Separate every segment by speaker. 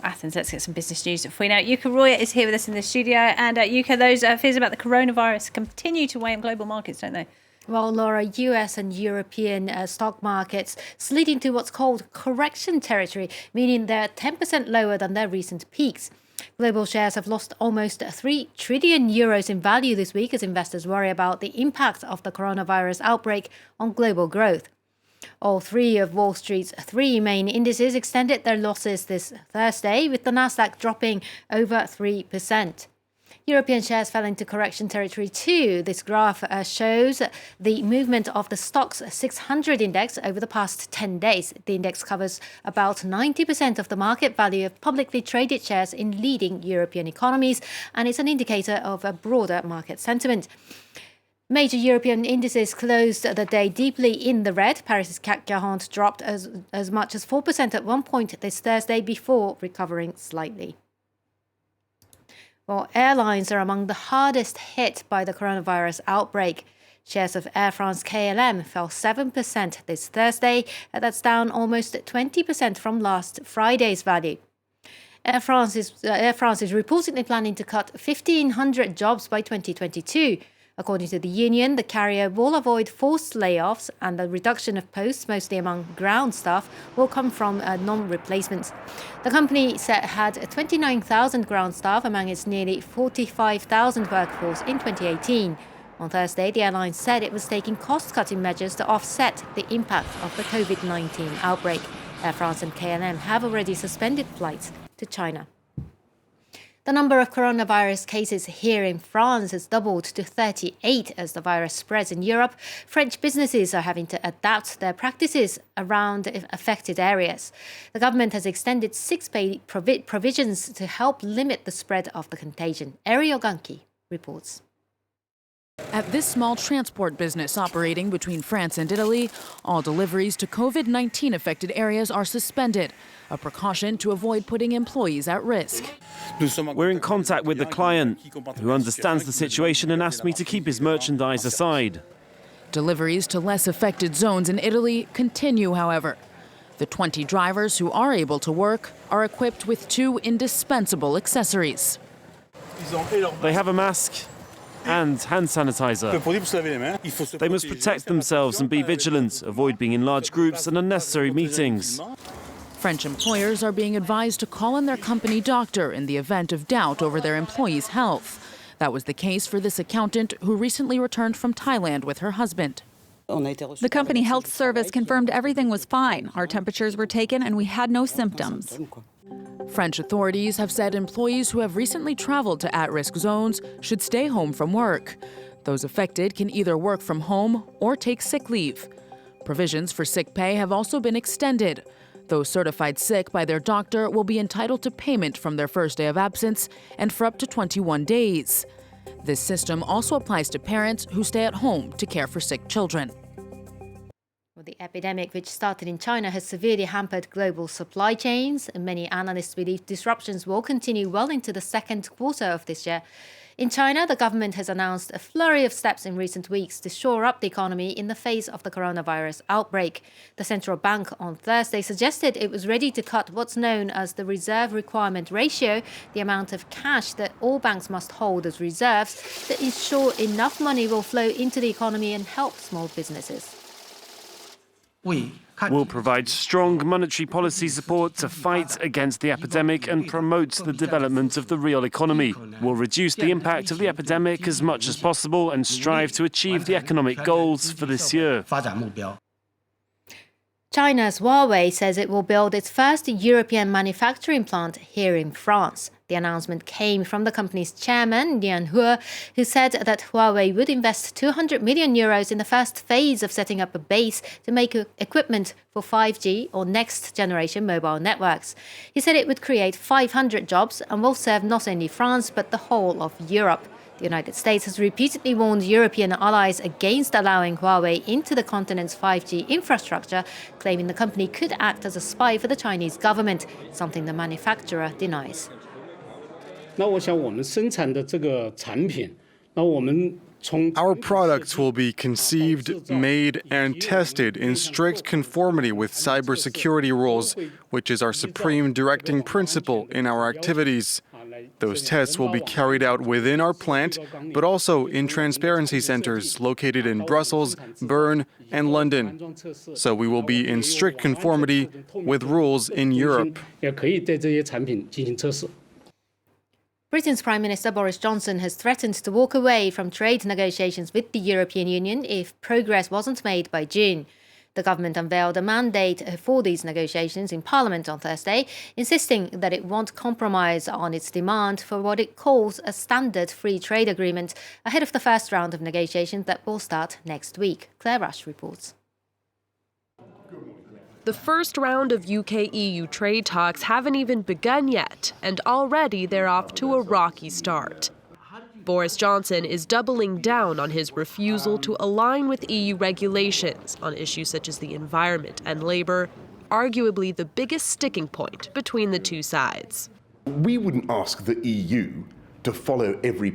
Speaker 1: Athens, let's get some business news for you now. Yuka Roya is here with us in the studio. And Yuka, those fears about the coronavirus continue to weigh on global markets, don't they?
Speaker 2: Well, Laura, US and European stock markets slid into what's called correction territory, meaning they're 10% lower than their recent peaks. Global shares have lost almost 3 trillion euros in value this week as investors worry about the impact of the coronavirus outbreak on global growth. All three of Wall Street's 3 main indices extended their losses this Thursday, with the Nasdaq dropping over 3%. European shares fell into correction territory too. This graph shows the movement of the Stoxx 600 index over the past 10 days. The index covers about 90% of the market value of publicly traded shares in leading European economies, and it's an indicator of a broader market sentiment. Major European indices closed the day deeply in the red. Paris's CAC 40 dropped as much as 4% at one point this Thursday before recovering slightly. Well, airlines are among the hardest hit by the coronavirus outbreak. Shares of Air France-KLM fell 7% this Thursday. That's down almost 20% from last Friday's value. Air France is reportedly planning to cut 1,500 jobs by 2022. According to the union, the carrier will avoid forced layoffs, and the reduction of posts, mostly among ground staff, will come from non-replacements. The company had 29,000 ground staff among its nearly 45,000 workforce in 2018. On Thursday, the airline said it was taking cost-cutting measures to offset the impact of the COVID-19 outbreak. Air France and KLM have already suspended flights to China. The number of coronavirus cases here in France has doubled to 38 as the virus spreads in Europe. French businesses are having to adapt their practices around affected areas. The government has extended sick-pay provisions to help limit the spread of the contagion. Ariel Ganki reports.
Speaker 3: At this small transport business operating between France and Italy, all deliveries to COVID-19 affected areas are suspended, a precaution to avoid putting employees at risk.
Speaker 4: We're in contact with the client, who understands the situation and asked me to keep his merchandise aside.
Speaker 3: Deliveries to less affected zones in Italy continue, however. The 20 drivers who are able to work are equipped with 2 indispensable accessories.
Speaker 4: They have a mask and hand sanitizer. They must protect themselves and be vigilant, avoid being in large groups and unnecessary meetings.
Speaker 3: French employers are being advised to call in their company doctor in the event of doubt over their employees' health. That was the case for this accountant who recently returned from Thailand with her husband.
Speaker 5: The company health service confirmed everything was fine. Our temperatures were taken and we had no symptoms.
Speaker 3: French authorities have said employees who have recently traveled to at-risk zones should stay home from work. Those affected can either work from home or take sick leave. Provisions for sick pay have also been extended. Those certified sick by their doctor will be entitled to payment from their first day of absence and for up to 21 days. This system also applies to parents who stay at home to care for sick children.
Speaker 2: Well, the epidemic, which started in China, has severely hampered global supply chains, and many analysts believe disruptions will continue well into the second quarter of this year. In China, the government has announced a flurry of steps in recent weeks to shore up the economy in the face of the coronavirus outbreak. The central bank on Thursday suggested it was ready to cut what's known as the reserve requirement ratio, the amount of cash that all banks must hold as reserves to ensure enough money will flow into the economy and help small businesses.
Speaker 4: We'll provide strong monetary policy support to fight against the epidemic and promote the development of the real economy. We'll reduce the impact of the epidemic as much as possible and strive to achieve the economic goals for this year.
Speaker 2: China's Huawei says it will build its first European manufacturing plant here in France. The announcement came from the company's chairman, Lian He, who said that Huawei would invest 200 million euros in the first phase of setting up a base to make equipment for 5G or next-generation mobile networks. He said it would create 500 jobs and will serve not only France but the whole of Europe. The United States has repeatedly warned European allies against allowing Huawei into the continent's 5G infrastructure, claiming the company could act as a spy for the Chinese government, something the manufacturer denies.
Speaker 6: 那我想我们生产的这个产品，那我们 Our products will be conceived, made, and tested in strict conformity with cybersecurity rules, which is our supreme directing principle in our activities. Those tests will be carried out within our plant, but also in transparency centers located in Brussels, Bern, and London. So we will be in strict conformity with rules in Europe.
Speaker 2: Britain's Prime Minister Boris Johnson has threatened to walk away from trade negotiations with the European Union if progress wasn't made by June. The government unveiled a mandate for these negotiations in Parliament on Thursday, insisting that it won't compromise on its demand for what it calls a standard free trade agreement ahead of the first round of negotiations that will start next week. Claire Rush reports.
Speaker 7: The first round of UK-EU trade talks haven't even begun yet, and already they're off to a rocky start. Boris Johnson is doubling down on his refusal to align with EU regulations on issues such as the environment and labour, arguably the biggest sticking point between the two sides.
Speaker 8: We wouldn't ask the EU to follow every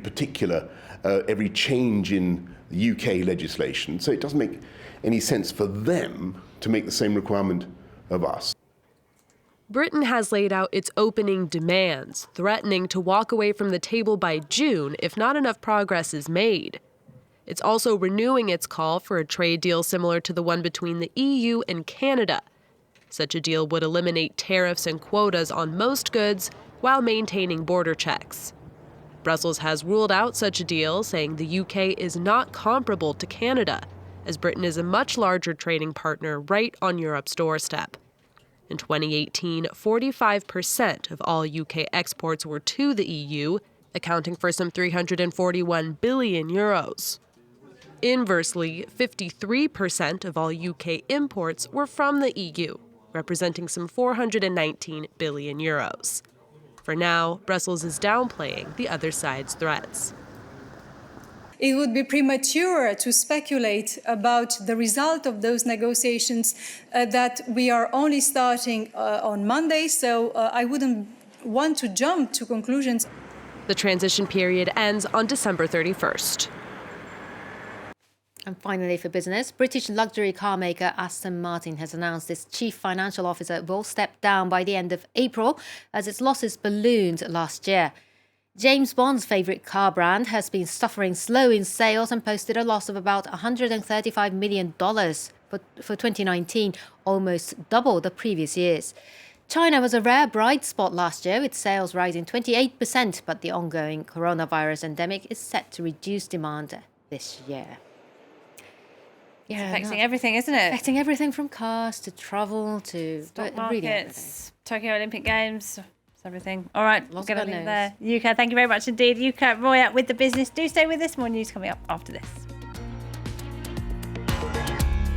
Speaker 8: change in UK legislation, so it doesn't make any sense for them to make the same requirement of us.
Speaker 7: Britain has laid out its opening demands, threatening to walk away from the table by June if not enough progress is made. It's also renewing its call for a trade deal similar to the one between the EU and Canada. Such a deal would eliminate tariffs and quotas on most goods while maintaining border checks. Brussels has ruled out such a deal, saying the UK is not comparable to Canada, as Britain is a much larger trading partner right on Europe's doorstep. In 2018, 45% of all UK exports were to the EU, accounting for some €341 billion. Inversely, 53% of all UK imports were from the EU, representing some €419 billion. For now, Brussels is downplaying the other side's threats.
Speaker 9: It would be premature to speculate about the result of those negotiations that we are only starting on Monday, so I wouldn't want to jump to conclusions.
Speaker 7: The transition period ends on December 31st.
Speaker 2: And finally, for business, British luxury car maker Aston Martin has announced its chief financial officer will step down by the end of April as its losses ballooned last year. James Bond's favourite car brand has been suffering slow in sales and posted a loss of about $135 million for 2019, almost double the previous years. China was a rare bright spot last year, with sales rising 28%, but the ongoing coronavirus endemic is set to reduce demand this year.
Speaker 1: Yeah, affecting everything, isn't it?
Speaker 2: Affecting everything from cars to travel to
Speaker 1: stock
Speaker 2: really
Speaker 1: markets, Tokyo Olympic Games. Everything. All right, we'll get on there.
Speaker 2: news.
Speaker 1: Yuka, thank you very much indeed. Yuka Roya with the business. Do stay with us. More news coming up after this.